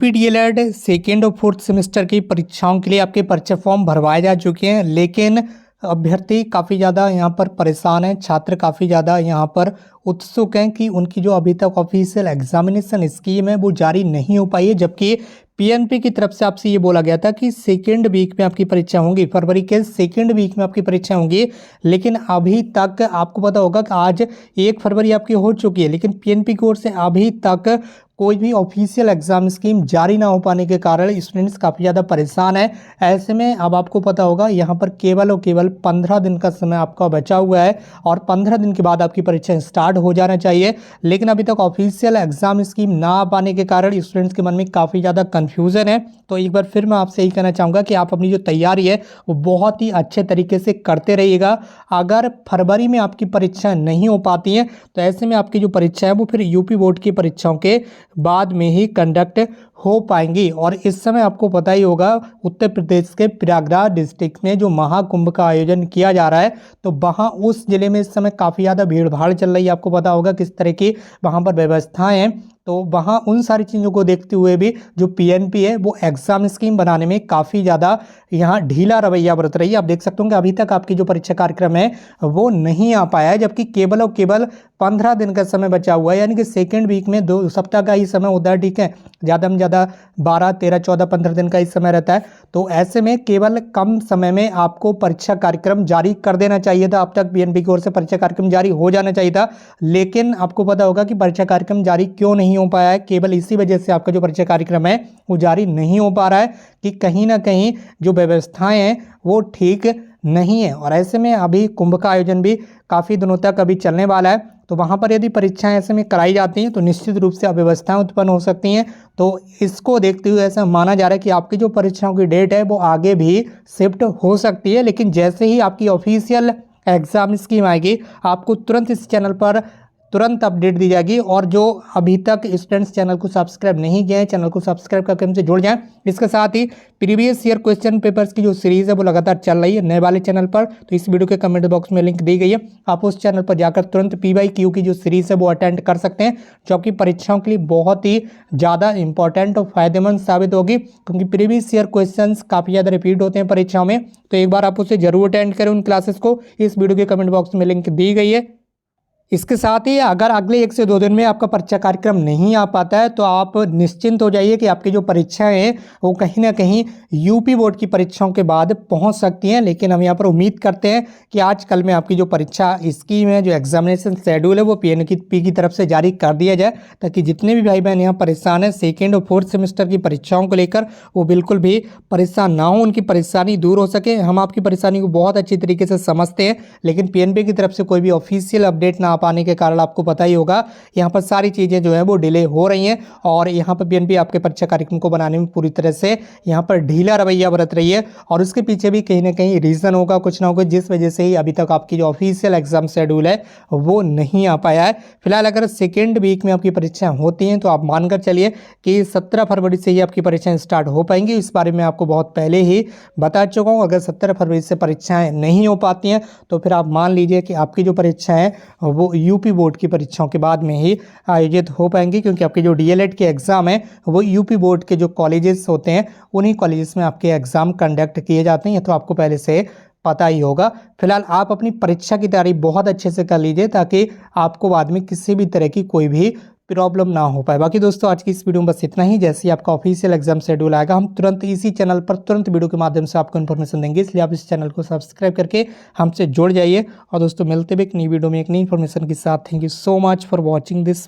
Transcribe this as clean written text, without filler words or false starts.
पीडीएलएड second और fourth semester की परीक्षाओं के लिए आपके परीक्षा फॉर्म भरवाए जा चुके हैं, लेकिन अभ्यर्थी काफ़ी ज़्यादा यहाँ पर परेशान हैं। छात्र काफ़ी ज़्यादा यहाँ पर उत्सुक हैं कि उनकी जो अभी तक ऑफिशियल एग्जामिनेशन स्कीम है वो जारी नहीं हो पाई है, जबकि पीएनपी की तरफ से आपसे ये बोला गया था कि सेकेंड वीक में आपकी परीक्षा होंगी, फरवरी के सेकेंड वीक में आपकी परीक्षा होंगी। लेकिन अभी तक आपको पता होगा कि आज 1 फरवरी आपकी हो चुकी है, लेकिन पीएनपी की ओर से अभी तक कोई भी ऑफिशियल एग्जाम स्कीम जारी ना हो पाने के कारण स्टूडेंट्स काफ़ी ज़्यादा परेशान है। ऐसे में अब आपको पता होगा यहाँ पर केवल और केवल 15 दिन का समय आपका बचा हुआ है और 15 दिन के बाद आपकी परीक्षा स्टार्ट हो जाना चाहिए। लेकिन अभी तक ऑफिशियल एग्जाम स्कीम ना आ पाने के कारण स्टूडेंट्स के मन में काफ़ी ज़्यादा कन्फ्यूज़न है। तो एक बार फिर मैं आपसे यही कहना चाहूँगा कि आप अपनी जो तैयारी है वो बहुत ही अच्छे तरीके से करते रहिएगा। अगर फरवरी में आपकी परीक्षा नहीं हो पाती हैं तो ऐसे में आपकी जो परीक्षा है वो फिर यूपी बोर्ड की परीक्षाओं के बाद में ही कंडक्ट हो पाएंगी। और इस समय आपको पता ही होगा उत्तर प्रदेश के प्रयागराज डिस्ट्रिक्ट में जो महाकुंभ का आयोजन किया जा रहा है, तो वहाँ उस जिले में इस समय काफ़ी ज़्यादा भीड़ भाड़ चल रही है। आपको पता होगा किस तरह की वहाँ पर व्यवस्थाएं हैं। तो वहाँ उन सारी चीज़ों को देखते हुए भी जो पीएनपी है वो एग्ज़ाम स्कीम बनाने में काफ़ी ज़्यादा यहाँ ढीला रवैया बरत रही है। आप देख सकते हो कि अभी तक आपकी जो परीक्षा कार्यक्रम है वो नहीं आ पाया है, जबकि केवल और केवल 15 दिन का समय बचा हुआ है, यानी कि सेकेंड वीक में 2 सप्ताह का ही समय होता है। ठीक है, ज़्यादा में ज़्यादा 12, 13, 14, 15 दिन का ही समय रहता है। तो ऐसे में केवल कम समय में आपको परीक्षा कार्यक्रम जारी कर देना चाहिए था। अब तक पीएनपी की ओर से परीक्षा कार्यक्रम जारी हो जाना चाहिए था, लेकिन आपको पता होगा कि परीक्षा कार्यक्रम जारी क्यों नहीं हो पाया है। केवल इसी वजह से आपका जो परीक्षा कार्यक्रम है वो जारी नहीं हो पा रहा है कि कहीं ना कहीं जो व्यवस्थाएं हैं वो ठीक नहीं है। और ऐसे में अभी कुंभ का आयोजन भी काफ़ी दिनों तक अभी चलने वाला है, तो वहाँ पर यदि परीक्षाएं ऐसे में कराई जाती हैं तो निश्चित रूप से अव्यवस्थाएं उत्पन्न हो सकती हैं। तो इसको देखते हुए ऐसा माना जा रहा है कि आपकी जो परीक्षाओं की डेट है वो आगे भी शिफ्ट हो सकती है। लेकिन जैसे ही आपकी ऑफिशियल एग्जाम स्कीम आएगी आपको तुरंत इस चैनल पर तुरंत अपडेट दी जाएगी। और जो अभी तक स्टूडेंट्स चैनल को सब्सक्राइब नहीं किए हैं, चैनल को सब्सक्राइब करके हमसे जुड़ जाएं। इसके साथ ही प्रीवियस ईयर क्वेश्चन पेपर्स की जो सीरीज़ है वो लगातार चल रही है नए वाले चैनल पर, तो इस वीडियो के कमेंट बॉक्स में लिंक दी गई है। आप उस चैनल पर जाकर तुरंत PYQ की जो सीरीज़ है वो अटेंड कर सकते हैं, जो आपकी परीक्षाओं के लिए बहुत ही ज़्यादा इंपॉर्टेंट और फायदेमंद साबित होगी, क्योंकि प्रीवियस ईयर क्वेश्चन काफ़ी ज़्यादा रिपीट होते हैं परीक्षाओं में। तो एक बार आप उसे जरूर अटेंड करें उन क्लासेस को, इस वीडियो के कमेंट बॉक्स में लिंक दी गई है। इसके साथ ही अगर अगले 1 से 2 दिन में आपका परीक्षा कार्यक्रम नहीं आ पाता है तो आप निश्चिंत हो जाइए कि आपकी जो परीक्षाएं हैं वो कहीं ना कहीं यूपी बोर्ड की परीक्षाओं के बाद पहुंच सकती हैं। लेकिन हम यहाँ पर उम्मीद करते हैं कि आज कल में आपकी जो परीक्षा स्कीम है, जो एग्जामिनेशन शेड्यूल है वो पीएनपी की तरफ से जारी कर दिया जाए, ताकि जितने भी भाई बहन यहाँ परेशान हैं सेकेंड और फोर्थ सेमेस्टर की परीक्षाओं को लेकर वो बिल्कुल भी परेशान ना हो, उनकी परेशानी दूर हो सके। हम आपकी परेशानी को बहुत अच्छी तरीके से समझते हैं, लेकिन पीएनपी की तरफ से कोई भी ऑफिशियल अपडेट ना पाने के कारण आपको पता ही होगा यहाँ पर सारी चीज़ें जो है वो डिले हो रही हैं। और यहाँ पर पीएनपी आपके परीक्षा कार्यक्रम को बनाने में पूरी तरह से यहाँ पर ढीला रवैया बरत रही है, और उसके पीछे भी कहीं ना कहीं रीज़न होगा, कुछ ना होगा, जिस वजह से ही अभी तक आपकी जो ऑफिशियल एग्जाम शेड्यूल है वो नहीं आ पाया है। फिलहाल अगर सेकेंड वीक में आपकी परीक्षाएं होती हैं तो आप मानकर चलिए कि 17 फरवरी से ही आपकी परीक्षाएं स्टार्ट हो पाएंगी। इस बारे में आपको बहुत पहले ही बता चुका हूँ। अगर 17 फरवरी से परीक्षाएं नहीं हो पाती हैं तो फिर आप मान लीजिए कि आपकी जो परीक्षाएं हैं वो यूपी बोर्ड की परीक्षाओं के बाद में ही आयोजित हो पाएंगी, क्योंकि आपके जो डीएलएड के एग्ज़ाम है वो यूपी बोर्ड के जो कॉलेजेस होते हैं उन्हीं कॉलेजेस में आपके एग्ज़ाम कंडक्ट किए जाते हैं। ये तो आपको पहले से पता ही होगा। फिलहाल आप अपनी परीक्षा की तैयारी बहुत अच्छे से कर लीजिए, ताकि आपको बाद में किसी भी तरह की कोई भी प्रॉब्लम ना हो पाए। बाकी दोस्तों आज की इस वीडियो में बस इतना ही। जैसे ही आपका ऑफिशियल एग्जाम शेड्यूल आएगा हम तुरंत इसी चैनल पर तुरंत वीडियो के माध्यम से आपको इन्फॉर्मेशन देंगे, इसलिए आप इस चैनल को सब्सक्राइब करके हमसे जुड़ जाइए। और दोस्तों मिलते भी एक नई वीडियो में एक नई इन्फॉर्मेशन के साथ। Thank you so much for watching this.